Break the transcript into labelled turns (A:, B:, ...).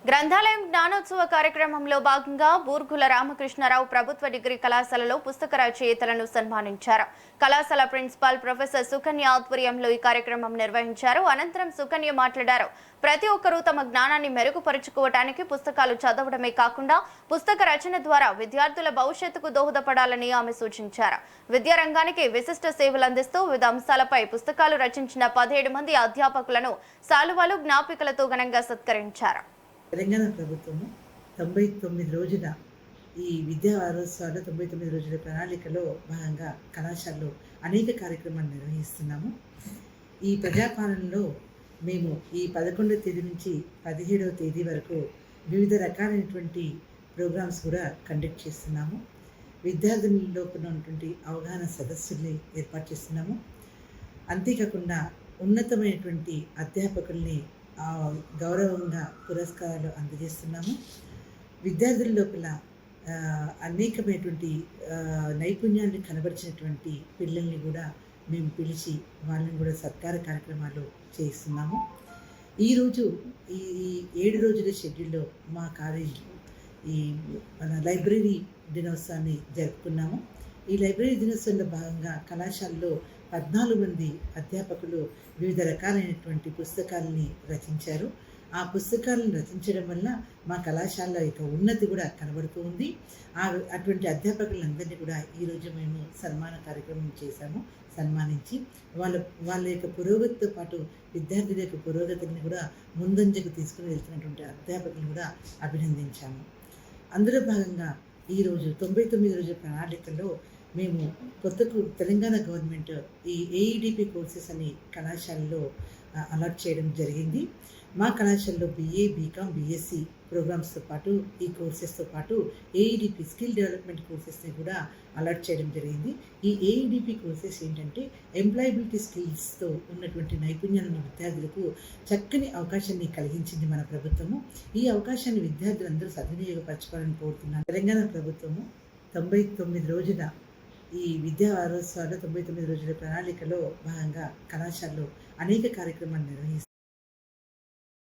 A: గ్రంథాలయం జ్ఞానోత్సవ కార్యక్రమంలో భాగంగా బూర్గుల రామకృష్ణారావు ప్రభుత్వ డిగ్రీ కళాశాలలో పుస్తక రచయితలను సన్మానించారు. కళాశాల ప్రిన్సిపాల్ ప్రొఫెసర్ సుకన్య ఆధ్వర్యంలో ఈ కార్యక్రమం నిర్వహించారు. అనంతరం సుకన్య మాట్లాడారు. ప్రతి ఒక్కరూ తమ జ్ఞానాన్ని మెరుగుపరుచుకోవడానికి పుస్తకాలు చదవడమే కాకుండా పుస్తక రచన ద్వారా విద్యార్థుల భవిష్యత్తుకు దోహదపడాలని ఆమె సూచించారు. విద్యారంగానికి విశిష్ట సేవలు అందిస్తూ వివిధ అంశాలపై పుస్తకాలు రచించిన 17 మంది అధ్యాపకులను శాలువాలు, జ్ఞాపికలతో ఘనంగా సత్కరించారు.
B: తెలంగాణ ప్రభుత్వము 99 రోజుల ఈ విద్యా వారోత్సవాలు 99 రోజుల ప్రణాళికలో భాగంగా కళాశాలలో అనేక కార్యక్రమాలు నిర్వహిస్తున్నాము. ఈ ప్రజాపాలనలో మేము ఈ 11వ తేదీ నుంచి 17వ తేదీ వరకు వివిధ రకాలైనటువంటి ప్రోగ్రామ్స్ కూడా కండక్ట్ చేస్తున్నాము. విద్యార్థులలో ఉన్నటువంటి అవగాహన సదస్సుల్ని ఏర్పాటు చేస్తున్నాము. అంతేకాకుండా ఉన్నతమైనటువంటి అధ్యాపకుల్ని గౌరవంగా పురస్కారాలు అందజేస్తున్నాము. విద్యార్థుల లోపల అనేకమైనటువంటి నైపుణ్యాన్ని కనబరిచినటువంటి పిల్లల్ని కూడా మేము పిలిచి వాళ్ళని కూడా సత్కార కార్యక్రమాలు చేస్తున్నాము. ఈరోజు ఈ 7 రోజుల షెడ్యూల్లో మా కాలేజీలో ఈ మన లైబ్రరీ దినోత్సవాన్ని జరుపుకున్నాము. ఈ లైబ్రరీ దినోత్సవంలో భాగంగా కళాశాలలో 14 మంది అధ్యాపకులు వివిధ రకాలైనటువంటి పుస్తకాలని రచించారు. ఆ పుస్తకాలను రచించడం వల్ల మా కళాశాల యొక్క ఉన్నతి కూడా కనబడుతూ ఉంది. అటువంటి అధ్యాపకులందరినీ కూడా ఈరోజు మేము సన్మాన కార్యక్రమం చేశాము. సన్మానించి వాళ్ళ యొక్క పురోగతితో పాటు విద్యార్థుల యొక్క పురోగతిని కూడా ముందంజకు తీసుకుని వెళ్తున్నటువంటి అధ్యాపకులను కూడా అభినందించాము. అందులో భాగంగా ఈరోజు 99 రోజుల ప్రణాళికలో మేము తెలంగాణ గవర్నమెంట్ ఈ AEDP కోర్సెస్ అని కళాశాలలో అలాట్ చేయడం జరిగింది. మా కళాశాలలో BA, BCom, BSc ప్రోగ్రామ్స్తో పాటు ఈ కోర్సెస్తో పాటు AEDP స్కిల్ డెవలప్మెంట్ కోర్సెస్ని కూడా అలాట్ చేయడం జరిగింది. ఈ AEDP కోర్సెస్ ఏంటంటే ఎంప్లాయబిలిటీ స్కిల్స్తో ఉన్నటువంటి నైపుణ్యాలను విద్యార్థులకు చక్కని అవకాశాన్ని కలిగించింది మన ప్రభుత్వము. ఈ అవకాశాన్ని విద్యార్థులందరూ సద్వినియోగపరచుకోవాలని కోరుతున్నాను. తెలంగాణ ప్రభుత్వము 99 రోజుల ఈ విద్యా వారోత్సవాలు 99 రోజుల ప్రణాళికలో భాగంగా కళాశాలలో అనేక కార్యక్రమాలు నిర్వహిస్తారు.